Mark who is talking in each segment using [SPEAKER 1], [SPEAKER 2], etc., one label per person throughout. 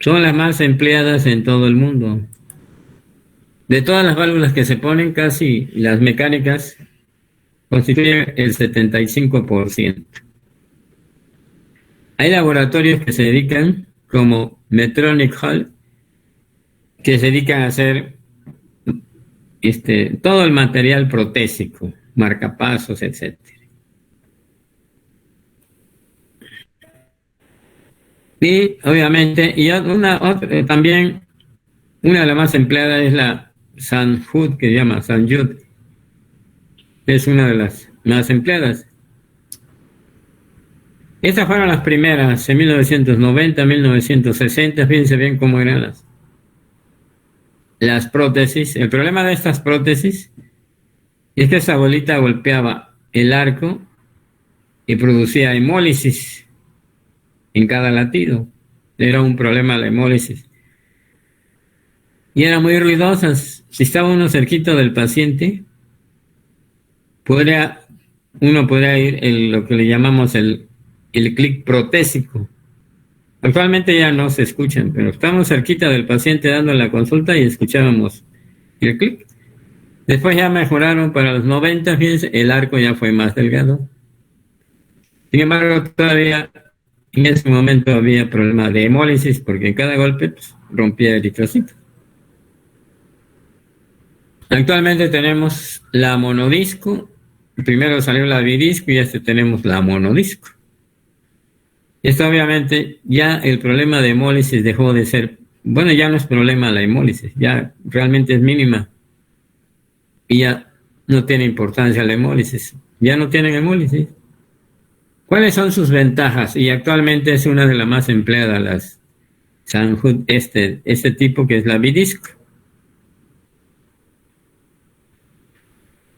[SPEAKER 1] son las más empleadas en todo el mundo. De todas las válvulas que se ponen, casi las mecánicas constituyen el 75%. Hay laboratorios que se dedican, como Medtronic Hall, que se dedican a hacer todo el material protésico, marcapasos, etc. Y obviamente, también una de las más empleadas es la Sanjud, que se llama Sanjud, es una de las más empleadas. Estas fueron las primeras, en 1990, 1960, fíjense bien cómo eran las prótesis. El problema de estas prótesis es que esa bolita golpeaba el arco y producía hemólisis en cada latido. Era un problema la hemólisis. Y eran muy ruidosas. Si estaba uno cerquito del paciente, uno podría ir lo que le llamamos el clic protésico. Actualmente ya no se escuchan, pero estamos cerquita del paciente dando la consulta y escuchábamos el clic. Después ya mejoraron para los 90, fíjense, el arco ya fue más delgado. Sin embargo, todavía en ese momento había problema de hemólisis porque en cada golpe rompía eritrocitos. Actualmente tenemos la monodisco. Primero salió la bidisco y ya tenemos la monodisco. Esto obviamente ya el problema de hemólisis dejó de ser, bueno, ya no es problema la hemólisis, ya realmente es mínima y ya no tiene importancia la hemólisis, ya no tienen hemólisis. ¿Cuáles son sus ventajas? Y actualmente es una de las más empleadas, las Sanjud, este tipo que es la bidisco.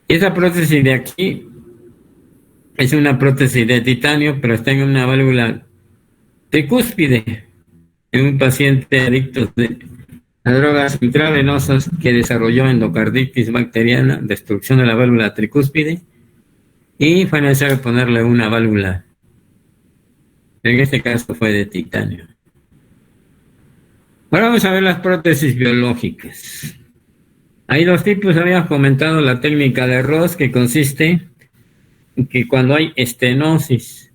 [SPEAKER 1] Esa prótesis de aquí es una prótesis de titanio, pero está en una válvula tricúspide en un paciente adicto a drogas intravenosas que desarrolló endocarditis bacteriana, destrucción de la válvula tricúspide, y fue necesario ponerle una válvula. En este caso fue de titanio. Ahora vamos a ver las prótesis biológicas. Hay dos tipos, habíamos comentado la técnica de Ross, que consiste en que cuando hay estenosis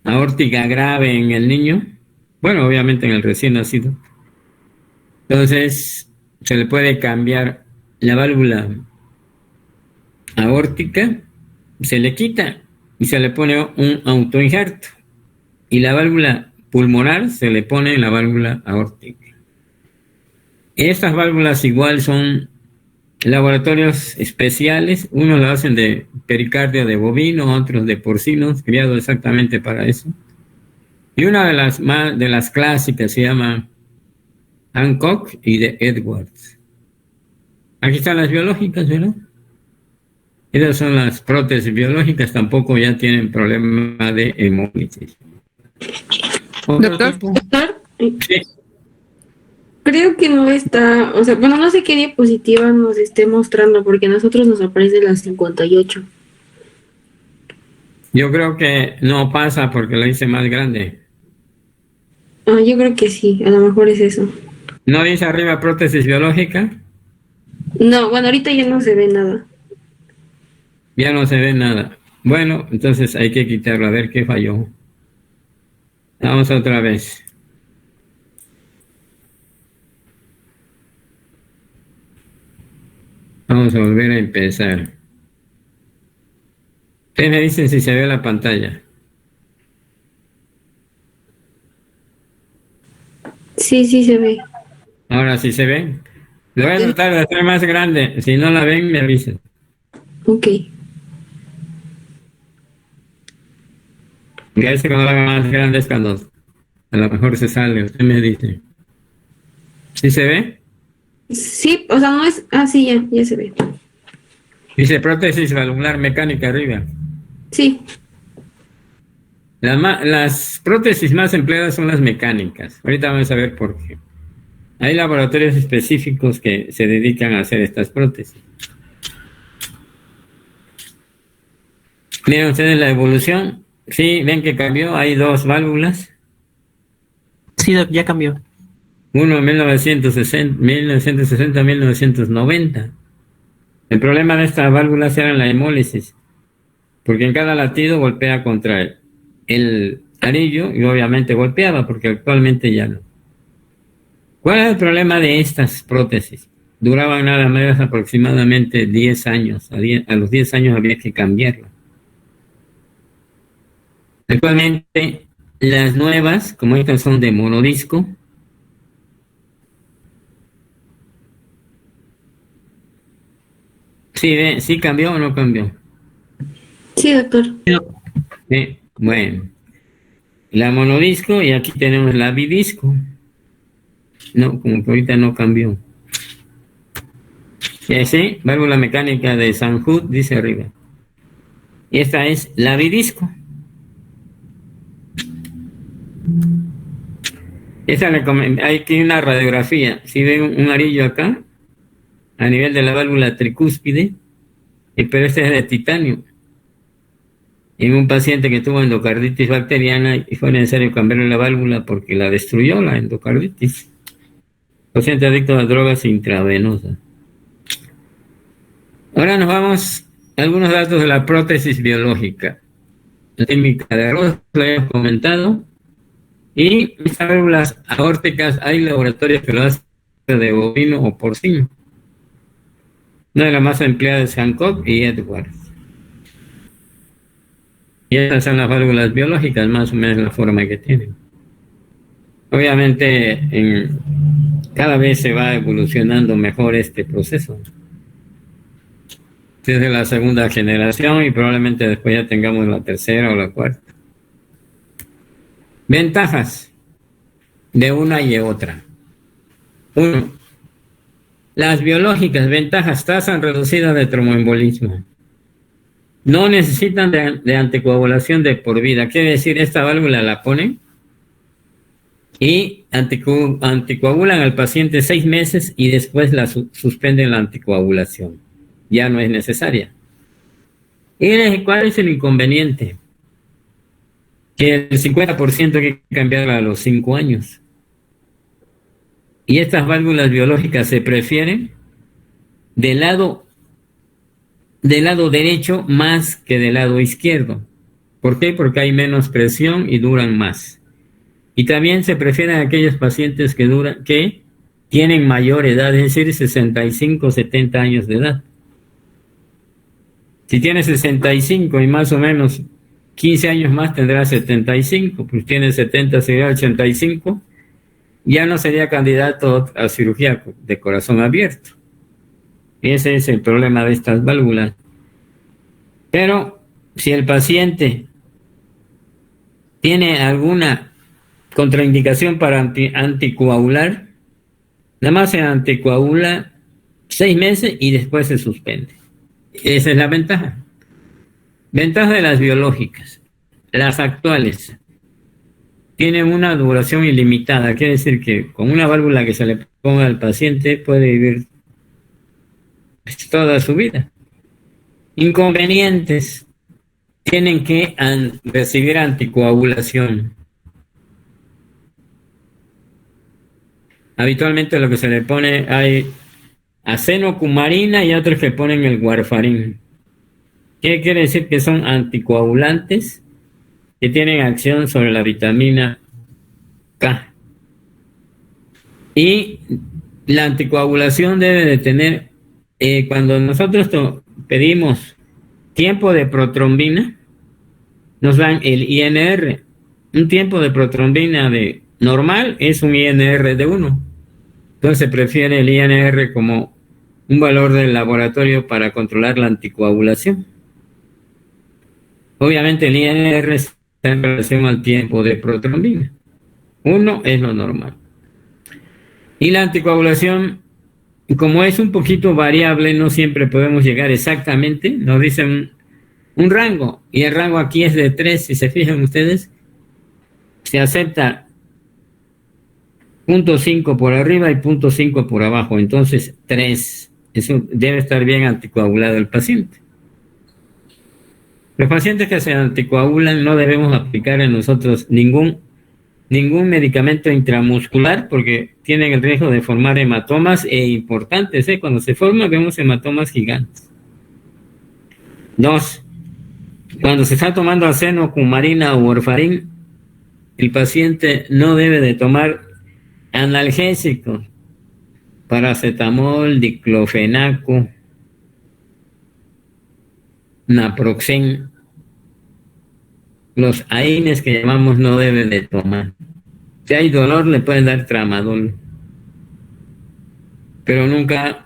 [SPEAKER 1] aórtica grave en el niño, bueno, obviamente en el recién nacido, entonces se le puede cambiar la válvula aórtica, se le quita y se le pone un autoinjerto, y la válvula pulmonar se le pone en la válvula aórtica. Estas válvulas igual son laboratorios especiales, unos lo hacen de pericardio de bovino, otros de porcinos, criados exactamente para eso. Y una de las clásicas se llama Hancock y de Edwards. Aquí están las biológicas, ¿verdad? Esas son las prótesis biológicas, tampoco ya tienen problema de hemólisis.
[SPEAKER 2] Doctor,
[SPEAKER 1] sí.
[SPEAKER 2] Creo que no está, o sea, bueno, no sé qué diapositiva nos esté mostrando porque a nosotros nos aparece las 58.
[SPEAKER 1] Yo creo que no pasa porque la hice más grande.
[SPEAKER 2] Yo creo que sí, a lo mejor es eso.
[SPEAKER 1] ¿No dice arriba prótesis biológica?
[SPEAKER 2] No, bueno, ahorita ya no se ve nada.
[SPEAKER 1] Ya no se ve nada. Bueno, entonces hay que quitarlo, a ver qué falló. Vamos otra vez. Vamos a volver a empezar. Ustedes me dicen si se ve la pantalla.
[SPEAKER 2] Sí, sí se ve.
[SPEAKER 1] Ahora sí se ve. Lo voy a tratar de hacer más grande. Si no la ven, me avisen.
[SPEAKER 2] Ok.
[SPEAKER 1] Y a veces cuando la haga más grande es cuando a lo mejor se sale. Usted me dice. ¿Sí se ve?
[SPEAKER 2] Sí, o sea, no es... Ah, sí, ya se ve.
[SPEAKER 1] Dice prótesis valvular mecánica arriba.
[SPEAKER 2] Sí.
[SPEAKER 1] Las prótesis más empleadas son las mecánicas. Ahorita vamos a ver por qué. Hay laboratorios específicos que se dedican a hacer estas prótesis. Miren ustedes la evolución. Sí, ven que cambió. Hay dos válvulas.
[SPEAKER 3] Sí, doc, ya cambió.
[SPEAKER 1] Uno en 1960, 1990. El problema de estas válvulas era la hemólisis, porque en cada latido golpea contra el anillo y obviamente golpeaba, porque actualmente ya no. ¿Cuál es el problema de estas prótesis? Duraban nada más aproximadamente 10 años. A los 10 años había que cambiarla. Actualmente, las nuevas, como estas, son de monodisco. ¿Sí cambió o no cambió?
[SPEAKER 2] Sí, doctor.
[SPEAKER 1] Bueno, la monodisco y aquí tenemos la bidisco. No, como que ahorita no cambió. Sí, válvula mecánica de Sanjud, dice arriba. Y esta es la bidisco. Hay que una radiografía. Si ven un arillo acá, a nivel de la válvula tricúspide, pero este es de titanio. En un paciente que tuvo endocarditis bacteriana y fue necesario cambiarle la válvula porque la destruyó la endocarditis. Paciente adicto a drogas intravenosas. Ahora nos vamos a algunos datos de la prótesis biológica. La técnica de arroz, lo hemos comentado. Y estas válvulas aórticas, hay laboratorios que lo hacen de bovino o porcino. Una de las más empleadas es Hancock y Edwards. Y estas son las válvulas biológicas, más o menos la forma que tienen. Obviamente, cada vez se va evolucionando mejor este proceso. Desde la segunda generación y probablemente después ya tengamos la tercera o la cuarta. Ventajas de una y otra. Uno, las biológicas, ventajas, tasa reducida de tromboembolismo. No necesitan de anticoagulación de por vida. Quiere decir, esta válvula la ponen y anticoagulan al paciente 6 meses y después la suspenden la anticoagulación. Ya no es necesaria. ¿Y cuál es el inconveniente? Que el 50% hay que cambiarla a los 5 años. Y estas válvulas biológicas se prefieren del lado derecho más que del lado izquierdo. ¿Por qué? Porque hay menos presión y duran más. Y también se prefieren aquellos pacientes que tienen mayor edad, es decir, 65, 70 años de edad. Si tiene 65 y más o menos 15 años más tendrá 75, pues tiene 70, sería 85, ya no sería candidato a cirugía de corazón abierto. Ese es el problema de estas válvulas. Pero si el paciente tiene alguna contraindicación para anticoagular, nada más se anticoagula 6 meses y después se suspende. Esa es la ventaja. Ventaja de las biológicas. Las actuales tienen una duración ilimitada. Quiere decir que con una válvula que se le ponga al paciente puede vivir toda su vida. Inconvenientes. Tienen que recibir anticoagulación. Habitualmente lo que se le pone, hay acenocumarina y otros que ponen el warfarín. ¿Qué quiere decir? Que son anticoagulantes que tienen acción sobre la vitamina K. Y la anticoagulación debe de tener, cuando nosotros pedimos tiempo de protrombina, nos dan el INR. Un tiempo de protrombina de normal es un INR de 1. Entonces se prefiere el INR como un valor del laboratorio para controlar la anticoagulación. Obviamente el INR está en relación al tiempo de protrombina. 1 es lo normal. Y la anticoagulación, como es un poquito variable, no siempre podemos llegar exactamente. Nos dicen un rango, y el rango aquí es de 3, si se fijan ustedes. Se acepta 0.5 por arriba y 0.5 por abajo, entonces 3. Eso debe estar bien anticoagulado el paciente. Los pacientes que se anticoagulan no debemos aplicar en nosotros ningún ningún medicamento intramuscular porque tienen el riesgo de formar hematomas importantes. Cuando se forman vemos hematomas gigantes. 2. Cuando se está tomando aceno, cumarina o warfarín, el paciente no debe de tomar analgésicos, paracetamol, diclofenaco, naproxen. Los AINES que llamamos no debe de tomar. Si hay dolor le pueden dar tramadol, pero nunca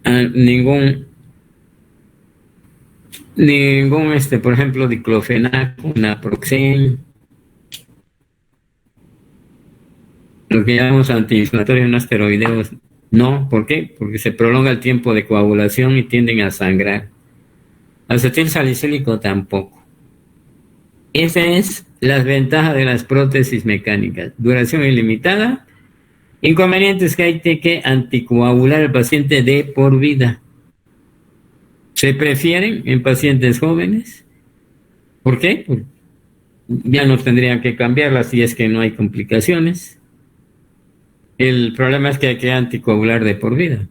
[SPEAKER 1] ningún por ejemplo diclofenaco, naproxen, lo que llamamos antiinflamatorios no esteroideos. No, ¿por qué? Porque se prolonga el tiempo de coagulación y tienden a sangrar. Acetil salicílico tampoco. Esa es las ventajas de las prótesis mecánicas. Duración ilimitada. Inconvenientes que hay que anticoagular al paciente de por vida. Se prefieren en pacientes jóvenes. ¿Por qué? Porque ya no tendrían que cambiarlas si es que no hay complicaciones. El problema es que hay que anticoagular de por vida.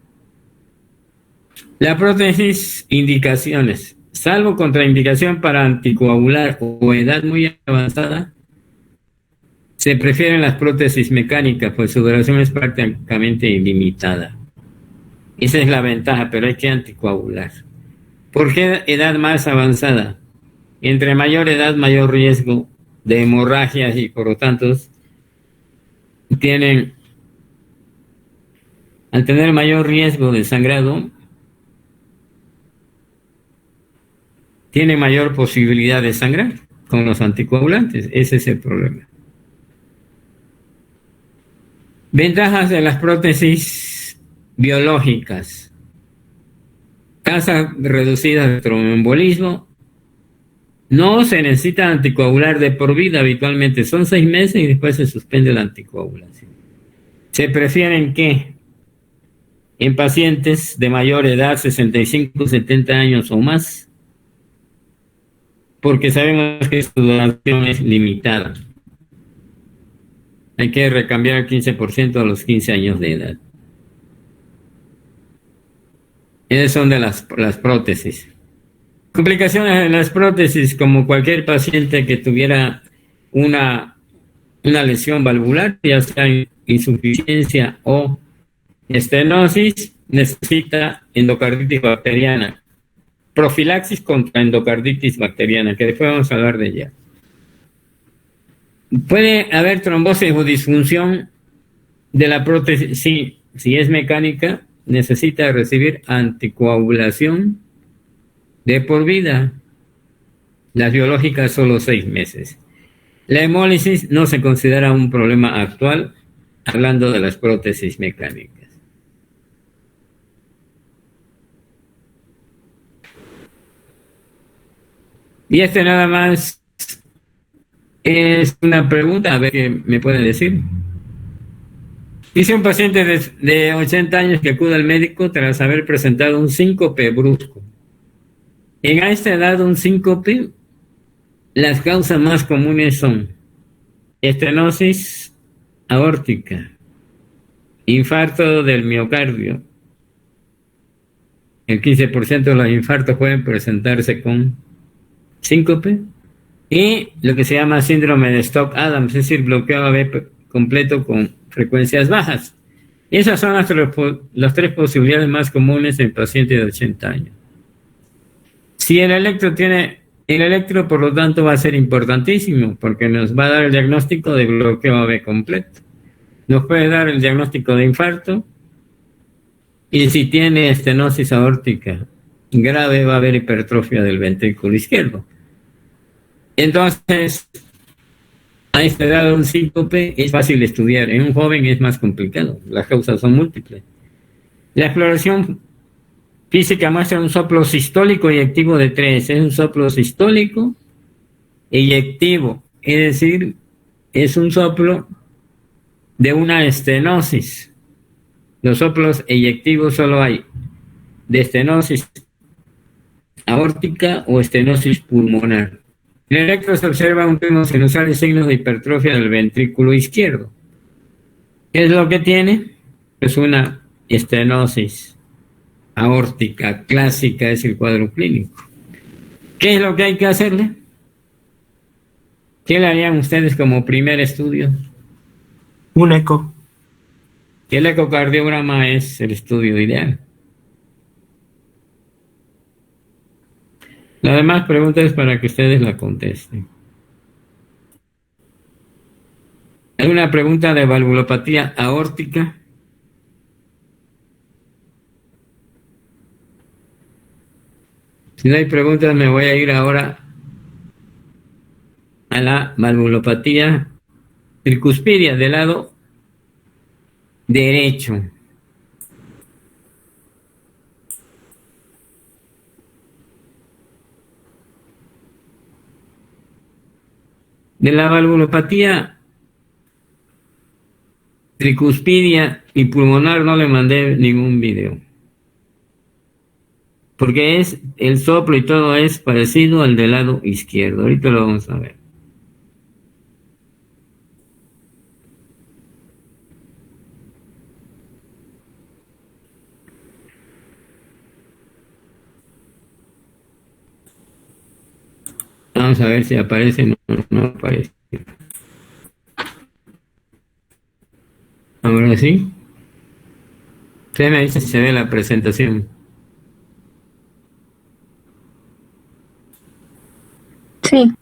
[SPEAKER 1] La prótesis, indicaciones. Salvo contraindicación para anticoagular o edad muy avanzada, se prefieren las prótesis mecánicas, pues su duración es prácticamente ilimitada. Esa es la ventaja, pero hay que anticoagular. ¿Por qué edad más avanzada? Entre mayor edad, mayor riesgo de hemorragias y por lo tanto al tener mayor riesgo de sangrado, tiene mayor posibilidad de sangrar con los anticoagulantes. Ese es el problema. Ventajas de las prótesis biológicas. Tasa reducida de tromboembolismo. No se necesita anticoagular de por vida habitualmente. Son 6 meses y después se suspende la anticoagulación. Se prefieren que en pacientes de mayor edad, 65, 70 años o más, porque sabemos que su duración es limitada. Hay que recambiar el 15% a los 15 años de edad. Esas son de las prótesis. Complicaciones de las prótesis, como cualquier paciente que tuviera una lesión valvular, ya sea insuficiencia o estenosis, necesita endocarditis bacteriana. Profilaxis contra endocarditis bacteriana, que después vamos a hablar de ella. Puede haber trombosis o disfunción de la prótesis. Sí, si es mecánica, necesita recibir anticoagulación de por vida. Las biológicas solo 6 meses. La hemólisis no se considera un problema actual, hablando de las prótesis mecánicas. Y nada más es una pregunta, a ver qué me pueden decir. Dice un paciente de 80 años que acude al médico tras haber presentado un síncope brusco. En esta edad, un síncope, las causas más comunes son estenosis aórtica, infarto del miocardio. El 15% de los infartos pueden presentarse con síncope, y lo que se llama síndrome de Stock-Adams, es decir, bloqueo AB completo con frecuencias bajas. Esas son las 3 posibilidades más comunes en pacientes de 80 años. Si el electro por lo tanto va a ser importantísimo, porque nos va a dar el diagnóstico de bloqueo AB completo. Nos puede dar el diagnóstico de infarto, y si tiene estenosis aórtica grave va a haber hipertrofia del ventrículo izquierdo. Entonces, a esta edad un síncope es fácil de estudiar. En un joven es más complicado. Las causas son múltiples. La exploración física muestra un soplo sistólico eyectivo de 3. Es un soplo sistólico eyectivo. Es decir, es un soplo de una estenosis. Los soplos eyectivos solo hay de estenosis aórtica o estenosis pulmonar. En el electro se observa un ritmo sinusal y signos de hipertrofia del ventrículo izquierdo. ¿Qué es lo que tiene? Es una estenosis aórtica clásica, es el cuadro clínico. ¿Qué es lo que hay que hacerle? ¿Qué le harían ustedes como primer estudio?
[SPEAKER 3] Un eco.
[SPEAKER 1] El ecocardiograma es el estudio ideal. La demás pregunta es para que ustedes la contesten. ¿Hay una pregunta de valvulopatía aórtica? Si no hay preguntas, me voy a ir ahora a la valvulopatía tricuspidia del lado derecho. De la valvulopatía tricuspidia y pulmonar no le mandé ningún video, porque es el soplo y todo es parecido al del lado izquierdo. Ahorita lo vamos a ver. Vamos a ver si aparece o no aparece. Ahora sí. Usted me dice si se ve la presentación.
[SPEAKER 2] Sí.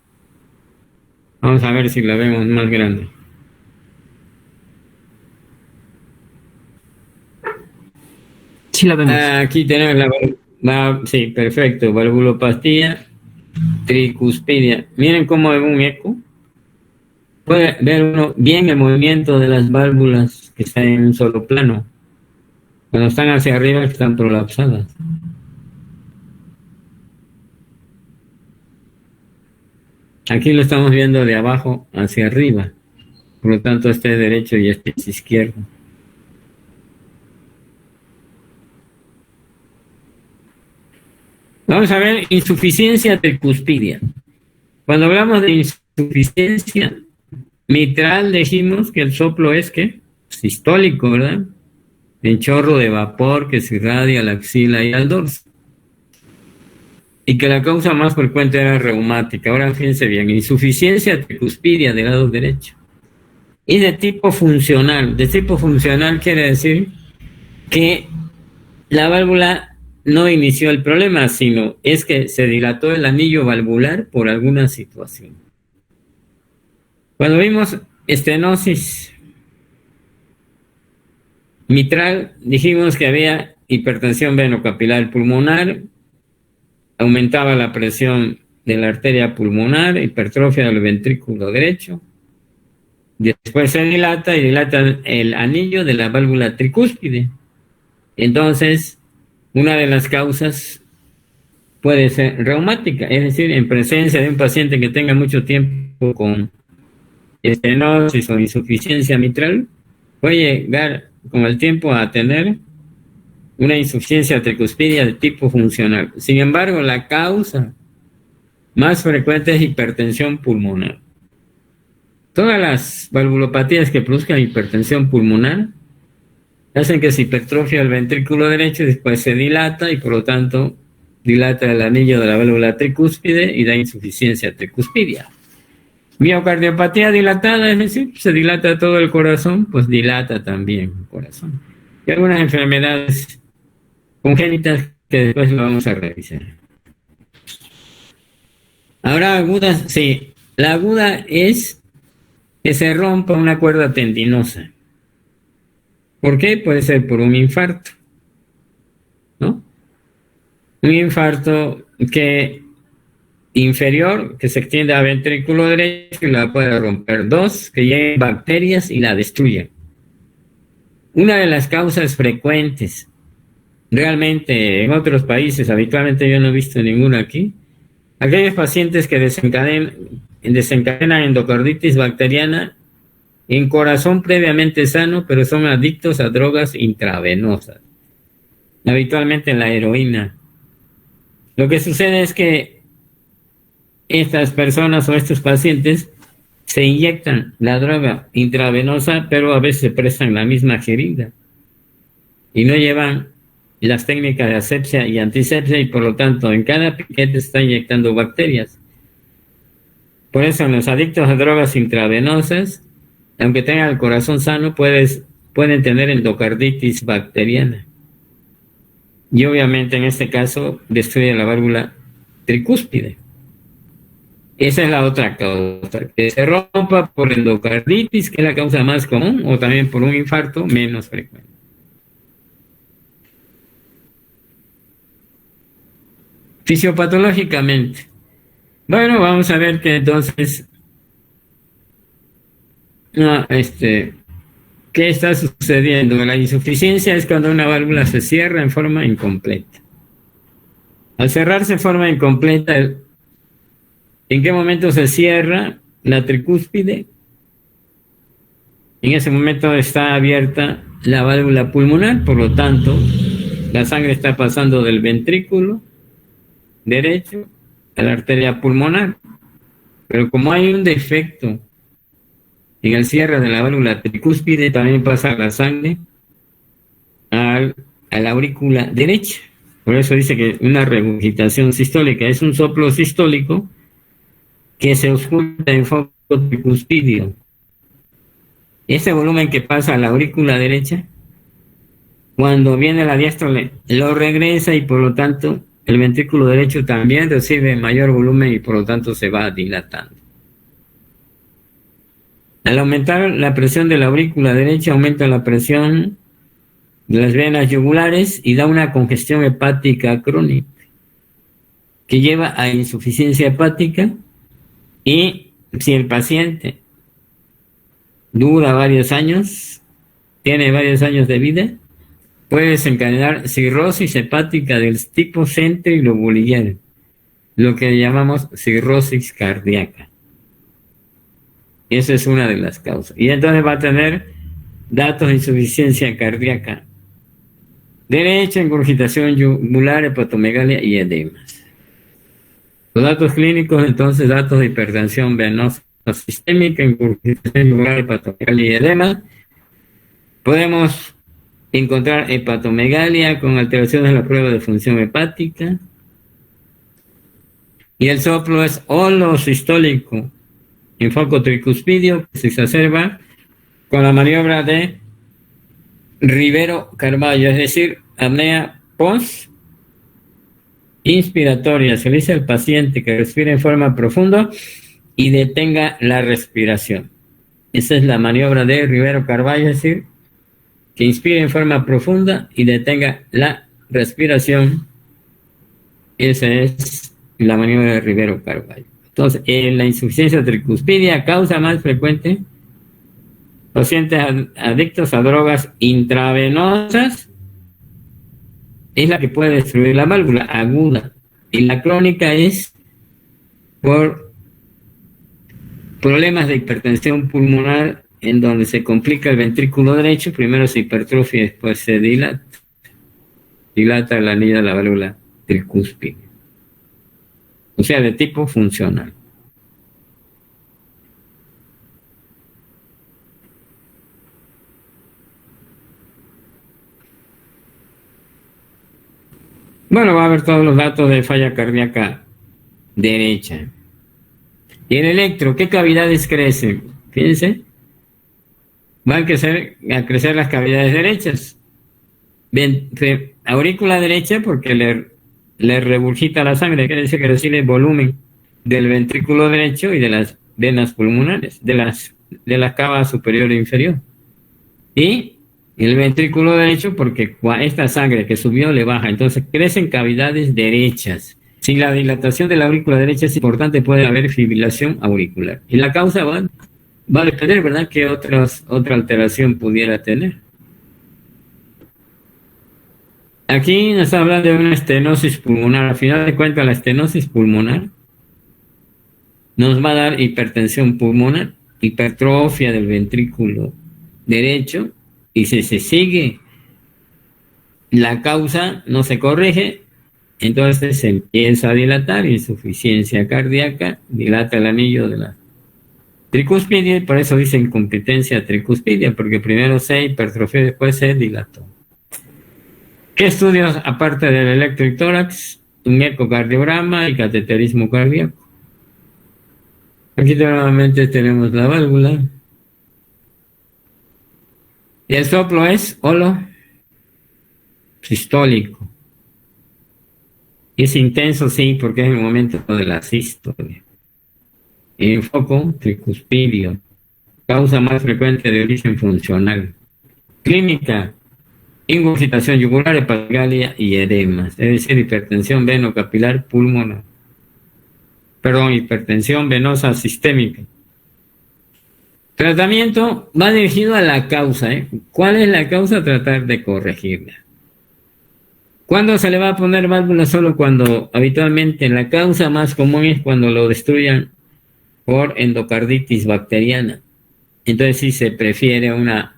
[SPEAKER 1] Vamos a ver si la vemos más grande.
[SPEAKER 3] Sí la vemos.
[SPEAKER 1] Aquí tenemos sí, perfecto. Valvulopatía tricuspidia. Miren cómo es un eco. Puede ver uno bien el movimiento de las válvulas que están en un solo plano. Cuando están hacia arriba están prolapsadas. Aquí lo estamos viendo de abajo hacia arriba. Por lo tanto, este es derecho y este es izquierdo. Vamos a ver insuficiencia tricuspidia. Cuando hablamos de insuficiencia mitral, dijimos que el soplo es ¿qué? Sistólico, ¿verdad? En chorro de vapor que se irradia a la axila y al dorso. Y que la causa más frecuente era reumática. Ahora fíjense bien, insuficiencia tricuspidia del lado derecho. Y de tipo funcional. De tipo funcional quiere decir que la válvula no inició el problema, sino es que se dilató el anillo valvular por alguna situación. Cuando vimos estenosis mitral, dijimos que había hipertensión venocapilar pulmonar, aumentaba la presión de la arteria pulmonar, hipertrofia del ventrículo derecho. Después se dilata y dilata el anillo de la válvula tricúspide. Entonces, una de las causas puede ser reumática, es decir, en presencia de un paciente que tenga mucho tiempo con estenosis o insuficiencia mitral, puede llegar con el tiempo a tener una insuficiencia tricuspidia de tipo funcional. Sin embargo, la causa más frecuente es hipertensión pulmonar. Todas las valvulopatías que produzcan hipertensión pulmonar hacen que se hipertrofia el ventrículo derecho y después se dilata y por lo tanto dilata el anillo de la válvula tricúspide y da insuficiencia tricuspidia. Miocardiopatía dilatada, es decir, se dilata todo el corazón, pues dilata también el corazón. Y algunas enfermedades congénitas que después lo vamos a revisar. Ahora agudas, sí, la aguda es que se rompa una cuerda tendinosa. ¿Por qué? Puede ser por un infarto, ¿no? Un infarto inferior que se extiende a ventrículo derecho y la puede romper. Dos, que lleguen bacterias y la destruyan. Una de las causas frecuentes, realmente en otros países, habitualmente yo no he visto ninguna aquí, aquellos pacientes que desencadenan endocarditis bacteriana en corazón previamente sano, pero son adictos a drogas intravenosas, habitualmente la heroína. Lo que sucede es que estas personas o estos pacientes se inyectan la droga intravenosa, pero a veces se prestan la misma jeringa y no llevan las técnicas de asepsia y antisepsia, y por lo tanto en cada piquete está inyectando bacterias. Por eso en los adictos a drogas intravenosas, aunque tengan el corazón sano, pueden tener endocarditis bacteriana. Y obviamente en este caso destruye la válvula tricúspide. Esa es la otra causa, que se rompa por endocarditis, que es la causa más común, o también por un infarto menos frecuente. Fisiopatológicamente. Bueno, vamos a ver que entonces, ¿qué está sucediendo? La insuficiencia es cuando una válvula se cierra en forma incompleta. Al cerrarse en forma incompleta, ¿en qué momento se cierra la tricúspide? En ese momento está abierta la válvula pulmonar, por lo tanto, la sangre está pasando del ventrículo derecho a la arteria pulmonar. Pero como hay un defecto en el cierre de la válvula tricúspide, también pasa la sangre a la aurícula derecha. Por eso dice que una regurgitación sistólica es un soplo sistólico que se oculta en foco tricuspidio. Ese volumen que pasa a la aurícula derecha, cuando viene la diástole, lo regresa, y por lo tanto el ventrículo derecho también recibe mayor volumen y por lo tanto se va dilatando. Al aumentar la presión de la aurícula derecha, aumenta la presión de las venas yugulares y da una congestión hepática crónica que lleva a insuficiencia hepática, y si el paciente dura varios años, tiene varios años de vida, puede desencadenar cirrosis hepática del tipo centrilobular, lo que llamamos cirrosis cardíaca. Esa es una de las causas. Y entonces va a tener datos de insuficiencia cardíaca derecha, ingurgitación yugular, hepatomegalia y edemas. Los datos clínicos, entonces, datos de hipertensión venosa sistémica, ingurgitación yugular, hepatomegalia y edema. Podemos encontrar hepatomegalia con alteraciones en la prueba de función hepática. Y el soplo es holosistólico en foco tricuspidio, que se exacerba con la maniobra de Rivero-Carvalho, es decir, apnea post-inspiratoria. Se le dice al paciente que respire en forma profunda y detenga la respiración. Esa es la maniobra de Rivero-Carvalho, es decir, que inspire en forma profunda y detenga la respiración. Esa es la maniobra de Rivero-Carvalho. Entonces, en la insuficiencia tricuspidia, causa más frecuente, pacientes adictos a drogas intravenosas, es la que puede destruir la válvula aguda, y la crónica es por problemas de hipertensión pulmonar, en donde se complica el ventrículo derecho, primero se hipertrofia y después se dilata la anilla de la válvula tricúspide, o sea, de tipo funcional. Bueno, va a haber todos los datos de falla cardíaca derecha. Y el electro, ¿qué cavidades crecen? Fíjense, van a crecer las cavidades derechas. Aurícula derecha porque le regurgita la sangre, quiere decir que recibe volumen del ventrículo derecho y de las venas pulmonares, de la cava superior e inferior. Y el ventrículo derecho porque esta sangre que subió le baja, entonces crecen cavidades derechas. Si la dilatación de la aurícula derecha es importante, puede haber fibrilación auricular. Y la causa va a depender, ¿verdad?, qué otra alteración pudiera tener. Aquí nos habla de una estenosis pulmonar. Al final de cuentas, la estenosis pulmonar nos va a dar hipertensión pulmonar, hipertrofia del ventrículo derecho, y si se sigue la causa, no se corrige, entonces se empieza a dilatar, insuficiencia cardíaca, dilata el anillo de la tricúspide, y por eso dicen competencia tricuspidia, porque primero se hipertrofió y después se dilató. ¿Qué estudios, aparte del electrotórax? Un ecocardiograma y cateterismo cardíaco. Aquí nuevamente tenemos la válvula. Y el soplo es holo sistólico. Es intenso, sí, porque es el momento de la sístole. El foco tricuspidio. Causa más frecuente de origen funcional. Clínica: ingurgitación yugular, hepatomegalia y edemas, es decir, hipertensión venocapilar pulmonar. Hipertensión venosa sistémica. Tratamiento va dirigido a la causa. ¿Cuál es la causa? Tratar de corregirla. ¿Cuándo se le va a poner válvula? Solo cuando habitualmente la causa más común es cuando lo destruyan por endocarditis bacteriana. Entonces sí se prefiere una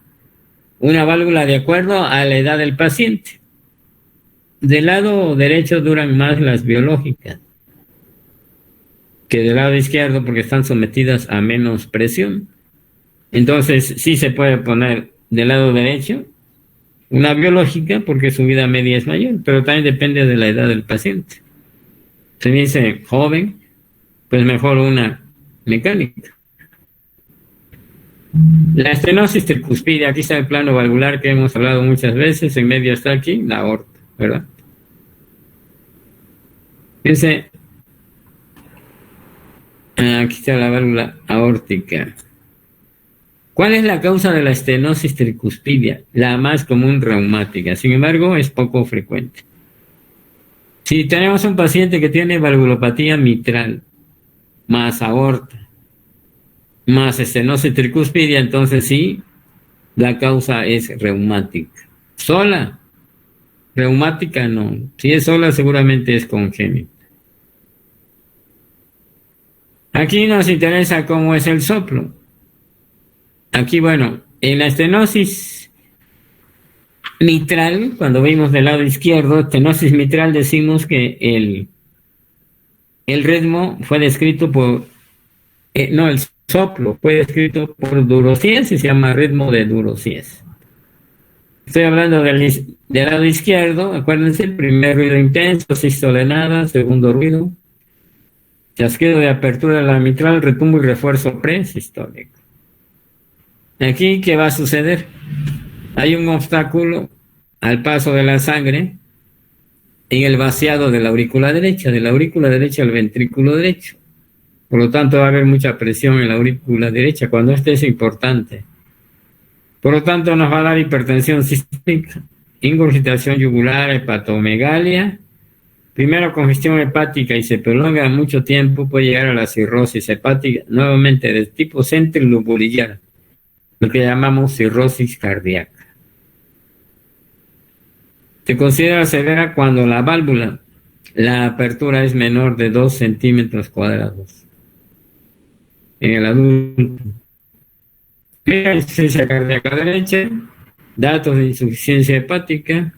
[SPEAKER 1] válvula de acuerdo a la edad del paciente. Del lado derecho duran más las biológicas que del lado izquierdo porque están sometidas a menos presión. Entonces sí se puede poner del lado derecho una biológica porque su vida media es mayor, pero también depende de la edad del paciente. Se dice joven, pues mejor una mecánica. La estenosis tricuspidia, aquí está el plano valvular que hemos hablado muchas veces, en medio está aquí la aorta, ¿verdad? Fíjense, aquí está la válvula aórtica. ¿Cuál es la causa de la estenosis tricuspidia? La más común, reumática. Sin embargo, es poco frecuente. Si tenemos un paciente que tiene valvulopatía mitral, más aorta, más estenosis tricuspidia, entonces sí, la causa es reumática. Sola, reumática no. Si es sola, seguramente es congénita. Aquí nos interesa cómo es el soplo. Aquí, bueno, en la estenosis mitral, cuando vimos del lado izquierdo, estenosis mitral, decimos que el ritmo fue descrito por... el soplo fue descrito por Durosíes y se llama ritmo de Durosíes. Estoy hablando del lado izquierdo, acuérdense, primer ruido intenso, sístole nada, segundo ruido, chasquido de apertura de la mitral, retumbo y refuerzo presistólico. Aquí, ¿qué va a suceder? Hay un obstáculo al paso de la sangre en el vaciado de la aurícula derecha al ventrículo derecho. Por lo tanto, va a haber mucha presión en la aurícula derecha cuando este es importante. Por lo tanto, nos va a dar hipertensión sistémica, ingurgitación yugular, hepatomegalia. Primero congestión hepática y se prolonga mucho tiempo, puede llegar a la cirrosis hepática, nuevamente de tipo centrilobular, lo que llamamos cirrosis cardíaca. Se considera severa cuando la válvula, la apertura es menor de 2 centímetros cuadrados. En el adulto. Insuficiencia cardíaca derecha, datos de insuficiencia hepática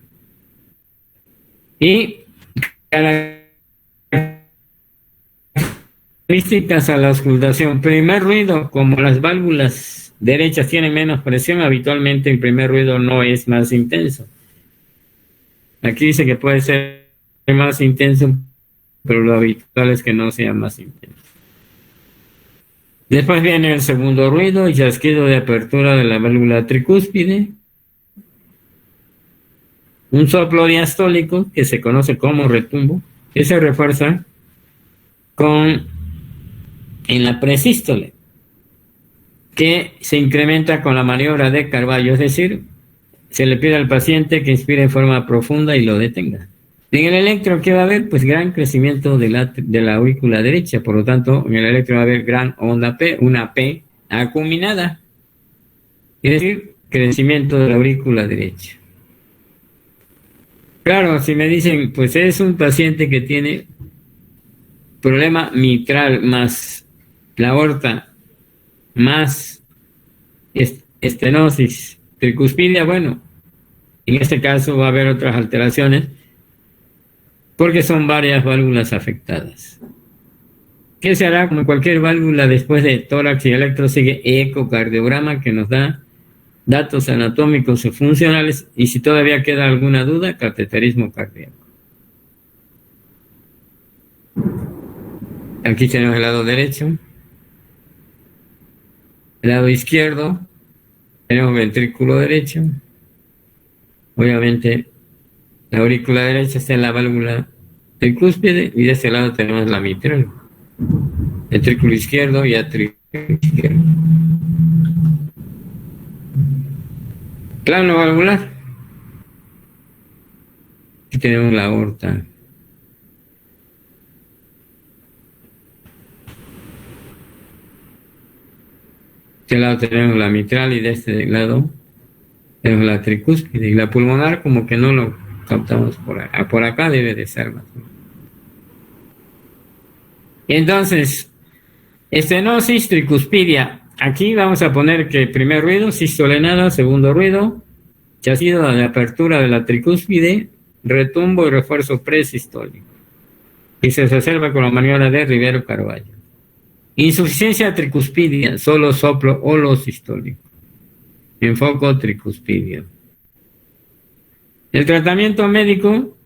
[SPEAKER 1] y características a la auscultación. Primer ruido, como las válvulas derechas tienen menos presión, habitualmente el primer ruido no es más intenso. Aquí dice que puede ser más intenso, pero lo habitual es que no sea más intenso. Después viene el segundo ruido, chasquido de apertura de la válvula tricúspide. Un soplo diastólico que se conoce como retumbo, que se refuerza en la presístole, que se incrementa con la maniobra de Carballo, es decir, se le pide al paciente que inspire en forma profunda y lo detenga. En el electro, ¿qué va a haber? Pues gran crecimiento de la aurícula derecha, por lo tanto, en el electro va a haber gran onda P, una P acuminada, es decir, crecimiento de la aurícula derecha. Claro, si me dicen, pues es un paciente que tiene problema mitral más la aorta más estenosis tricuspidia, bueno, en este caso va a haber otras alteraciones, porque son varias válvulas afectadas. ¿Qué se hará? Como cualquier válvula, después de tórax y electro sigue ecocardiograma, que nos da datos anatómicos y funcionales, y si todavía queda alguna duda, cateterismo cardíaco. Aquí tenemos el lado derecho. El lado izquierdo tenemos ventrículo derecho. Obviamente la aurícula derecha está en la válvula tricúspide y de este lado tenemos la mitral. Ventrículo izquierdo y atrial izquierdo. Plano valvular. Aquí tenemos la aorta. De este lado tenemos la mitral y de este lado tenemos la tricúspide. Y la pulmonar como que no lo captamos por acá. Por acá debe de ser más. Y entonces, estenosis tricuspidia. Aquí vamos a poner que primer ruido, sistolenada, segundo ruido, chasquido de apertura de la tricúspide, retumbo y refuerzo presistólico. Y se exacerba con la maniobra de Rivero Carballo. Insuficiencia tricuspidia, solo soplo holosistólico. Enfoco tricuspidio. El tratamiento médico,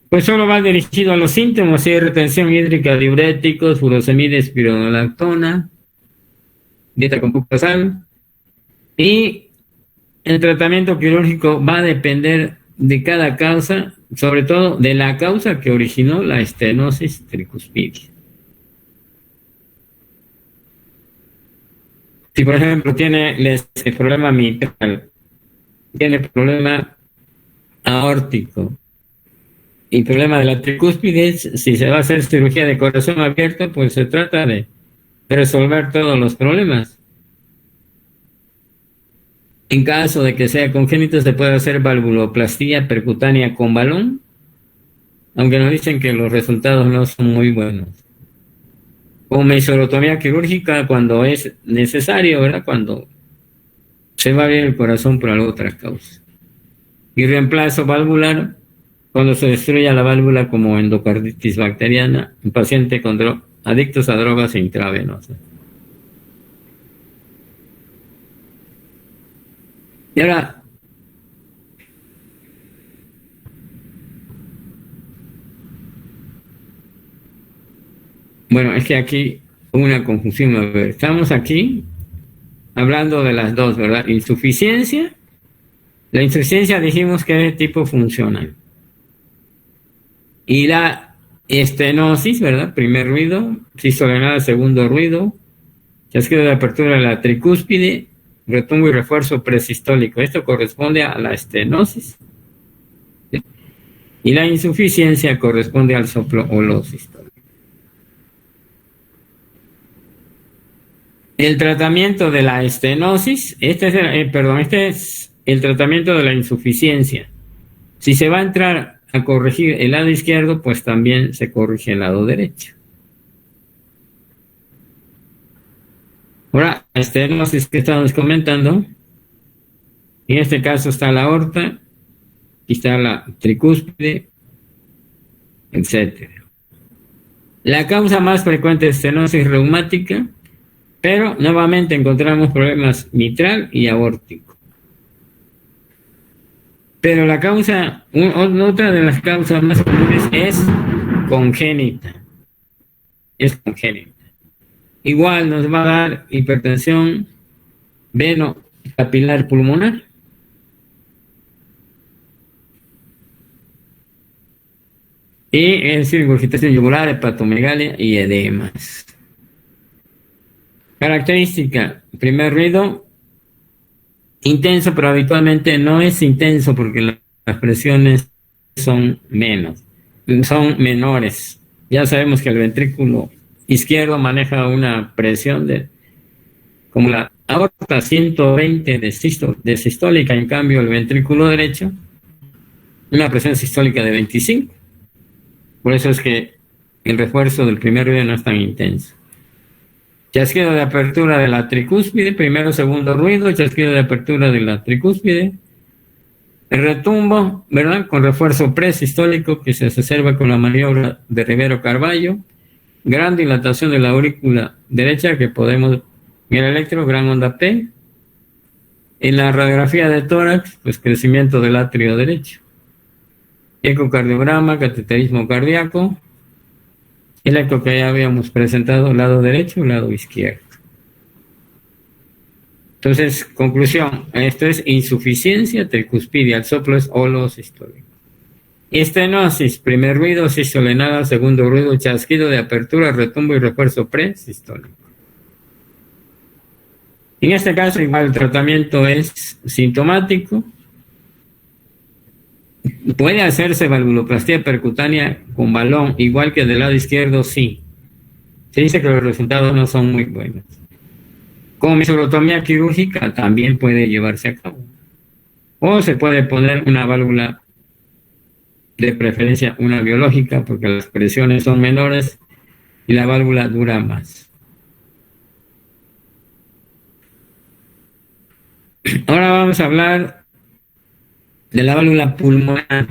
[SPEAKER 1] pues solo va dirigido a los síntomas, y retención hídrica, diuréticos, furosemida, espironolactona, dieta con poca sal. Y el tratamiento quirúrgico va a depender de cada causa, sobre todo de la causa que originó la estenosis tricuspidia. Si por ejemplo tiene el problema mitral, tiene problema aórtico y problema de la tricúspide, si se va a hacer cirugía de corazón abierto, pues se trata de resolver todos los problemas. En caso de que sea congénito, se puede hacer valvuloplastía percutánea con balón, aunque nos dicen que los resultados no son muy buenos. O mesorotomía quirúrgica cuando es necesario, ¿verdad? Cuando se va a abrir el corazón por alguna otra causa. Y reemplazo valvular cuando se destruya la válvula, como endocarditis bacteriana en paciente con adictos a drogas intravenosas. Y ahora, bueno, es que aquí hubo una confusión. A ver, estamos aquí hablando de las dos, ¿verdad? Insuficiencia. La insuficiencia dijimos que es de tipo funcional. Y la estenosis, ¿verdad? Primer ruido, sistolenada, segundo ruido, chasquido de apertura de la tricúspide, retumbo y refuerzo presistólico. Esto corresponde a la estenosis. ¿Sí? Y la insuficiencia corresponde al soplo holosistólico. El tratamiento de la estenosis, este es el tratamiento de la insuficiencia. Si se va a entrar a corregir el lado izquierdo, pues también se corrige el lado derecho. Ahora, la estenosis que estamos comentando, en este caso está la aorta, aquí está la tricúspide, etc. La causa más frecuente de estenosis reumática, pero nuevamente encontramos problemas mitral y aórtico. Pero la causa, otra de las causas más comunes es congénita. Es congénita. Igual nos va a dar hipertensión veno-capilar pulmonar. Y es decir, ingurgitación yugular, hepatomegalia y edemas. Característica, primer ruido, intenso, pero habitualmente no es intenso porque las presiones son menores. Ya sabemos que el ventrículo izquierdo maneja una presión como la aorta 120 de sistólica, en cambio el ventrículo derecho una presión sistólica de 25. Por eso es que el refuerzo del primer ruido no es tan intenso. Chasquido de apertura de la tricúspide, primero, segundo ruido, chasquido de apertura de la tricúspide, El retumbo, ¿verdad? Con refuerzo presistólico que se exacerba con la maniobra de Rivero Carballo. Gran dilatación de la aurícula derecha que podemos, en el electro, gran onda P. En la radiografía de tórax, pues crecimiento del atrio derecho. Ecocardiograma, cateterismo cardíaco. Electro que ya habíamos presentado, lado derecho y lado izquierdo. Entonces, conclusión, esto es insuficiencia tricuspidia, el soplo es holo sistólico. Estenosis, primer ruido, sistolenada, segundo ruido, chasquido de apertura, retumbo y refuerzo presistólico. En este caso, igual el tratamiento es sintomático. Puede hacerse valvuloplastia percutánea con balón, igual que del lado izquierdo, sí. Se dice que los resultados no son muy buenos. Con mesorotomía quirúrgica también puede llevarse a cabo. O se puede poner una válvula, de preferencia una biológica, porque las presiones son menores y la válvula dura más. Ahora vamos a hablar de la válvula pulmonar.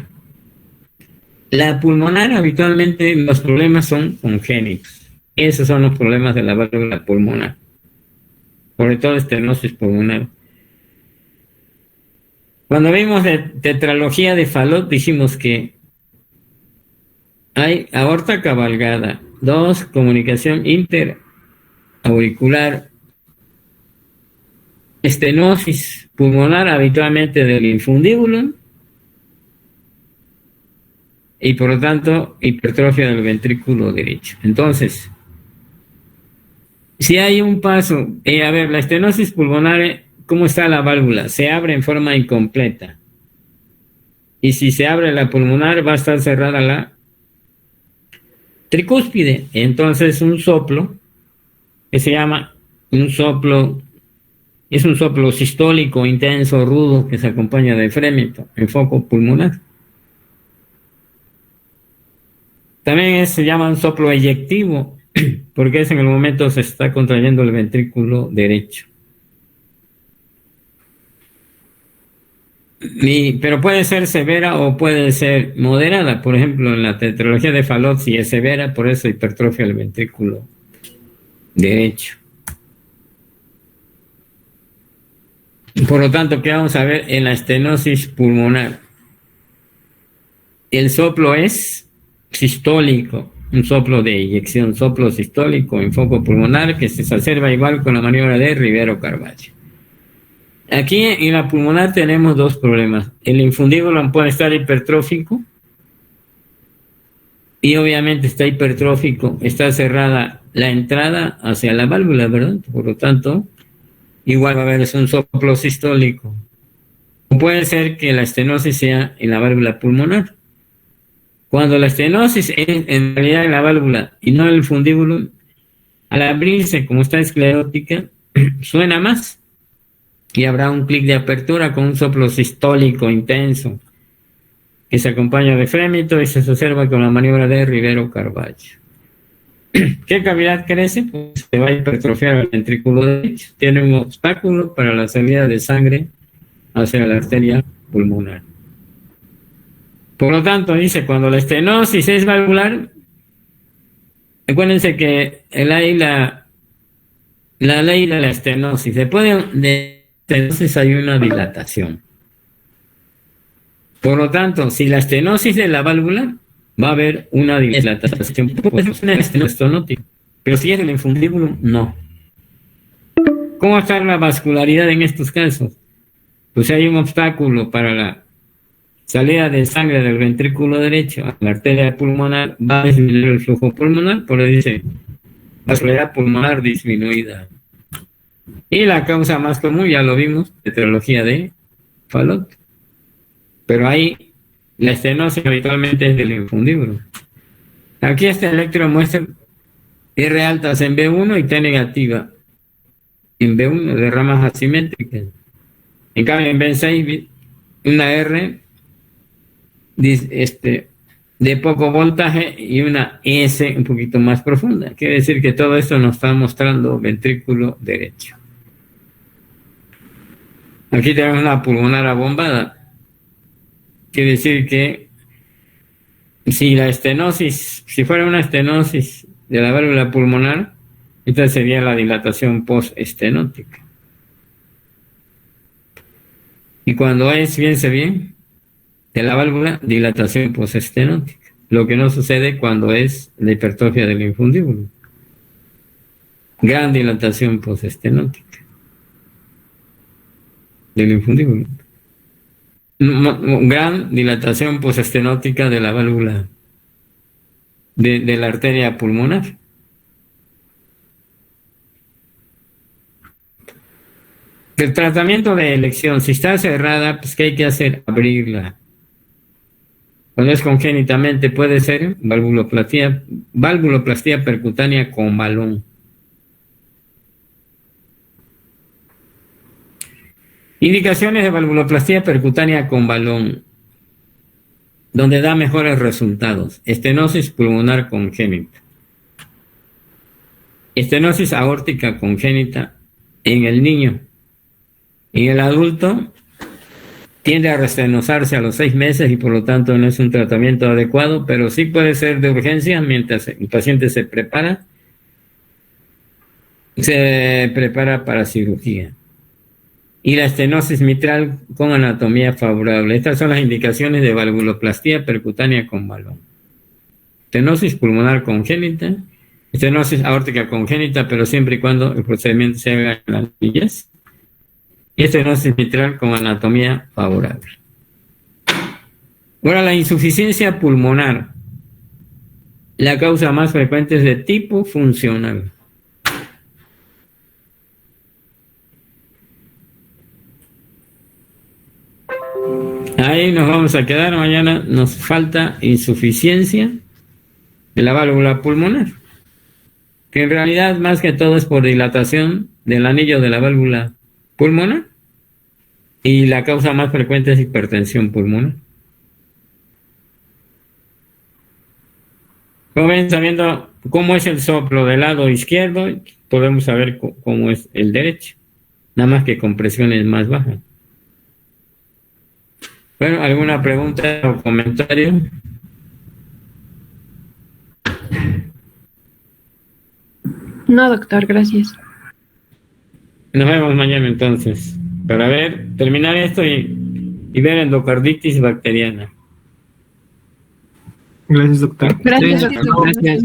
[SPEAKER 1] La pulmonar habitualmente los problemas son congénitos. Esos son los problemas de la válvula pulmonar. Sobre todo estenosis pulmonar. Cuando vimos de tetralogía de Fallot dijimos que hay aorta cabalgada, 2, comunicación interauricular, estenosis pulmonar habitualmente del infundíbulo y por lo tanto hipertrofia del ventrículo derecho. Entonces, si hay un paso, a ver, la estenosis pulmonar, ¿cómo está la válvula? Se abre en forma incompleta. Y si se abre la pulmonar, va a estar cerrada la tricúspide. Entonces, un soplo, que se llama un soplo, es un soplo sistólico, intenso, rudo, que se acompaña de frémito, en foco pulmonar. También se llama un soplo eyectivo, porque es en el momento se está contrayendo el ventrículo derecho. Pero puede ser severa o puede ser moderada. Por ejemplo, en la tetralogía de Fallot, si es severa, por eso hipertrofia el ventrículo derecho. Por lo tanto, ¿qué vamos a ver en la estenosis pulmonar? El soplo es sistólico, un soplo de eyección, soplo sistólico en foco pulmonar que se exacerba igual con la maniobra de Rivero Carballo. Aquí en la pulmonar tenemos dos problemas. El infundíbulo puede estar hipertrófico y obviamente está hipertrófico, está cerrada la entrada hacia la válvula, ¿verdad? Por lo tanto, igual va a haber un soplo sistólico. O puede ser que la estenosis sea en la válvula pulmonar. Cuando la estenosis es en realidad en la válvula y no en el fundíbulo, al abrirse como está esclerótica, suena más. Y habrá un clic de apertura con un soplo sistólico intenso que se acompaña de frémito y se observa con la maniobra de Rivero Carballo. ¿Qué cavidad crece? Pues se va a hipertrofiar el ventrículo derecho. Tiene un obstáculo para la salida de sangre hacia la arteria pulmonar. Por lo tanto, dice, cuando la estenosis es valvular, acuérdense que la ley de la estenosis, después de estenosis hay una dilatación. Por lo tanto, si la estenosis de la válvula, va a haber una dilatación. Puede ser una estenosis estenótica, pero si es del infundíbulo, no. ¿Cómo está la vascularidad en estos casos? Pues si hay un obstáculo para la salida de sangre del ventrículo derecho a la arteria pulmonar, va a disminuir el flujo pulmonar, por eso dice vascularidad pulmonar disminuida. Y la causa más común, ya lo vimos, tetralogía de Fallot. Pero ahí la estenosis habitualmente es del infundíbulo. Aquí este electro muestra R altas en B1 y T negativa en B1 de ramas asimétricas. En cambio en B6 una R de poco voltaje y una S un poquito más profunda. Quiere decir que todo esto nos está mostrando ventrículo derecho. Aquí tenemos una pulmonar abombada. Quiere decir que si la estenosis, si fuera una estenosis de la válvula pulmonar, esta sería la dilatación postestenótica. Y cuando es, fíjense bien, de la válvula, dilatación postestenótica. Lo que no sucede cuando es la hipertrofia del infundíbulo. Gran dilatación postestenótica del infundíbulo. Gran dilatación postestenótica de la válvula de la arteria pulmonar. El tratamiento de elección, si está cerrada, pues ¿qué hay que hacer? Abrirla. Cuando es congénitamente puede ser valvuloplastía percutánea con balón. Indicaciones de valvuloplastía percutánea con balón, donde da mejores resultados. Estenosis pulmonar congénita. Estenosis aórtica congénita en el niño. En el adulto tiende a restenosarse a los 6 meses y por lo tanto no es un tratamiento adecuado, pero sí puede ser de urgencia mientras el paciente se prepara para cirugía. Y la estenosis mitral con anatomía favorable. Estas son las indicaciones de valvuloplastía percutánea con balón. Estenosis pulmonar congénita, estenosis aórtica congénita, pero siempre y cuando el procedimiento se haga en la niñez. Y estenosis mitral con anatomía favorable. Ahora, la insuficiencia pulmonar. La causa más frecuente es de tipo funcional. Ahí nos vamos a quedar. Mañana nos falta insuficiencia de la válvula pulmonar, que en realidad más que todo es por dilatación del anillo de la válvula pulmonar, y la causa más frecuente es hipertensión pulmonar. Como ven, sabiendo cómo es el soplo del lado izquierdo, podemos saber cómo es el derecho, nada más que con presiones más bajas. Bueno, ¿alguna pregunta o comentario?
[SPEAKER 2] No, doctor, gracias.
[SPEAKER 1] Nos vemos mañana entonces, para terminar esto y ver endocarditis bacteriana.
[SPEAKER 3] Gracias, doctor.
[SPEAKER 2] Gracias, doctor.
[SPEAKER 3] Gracias.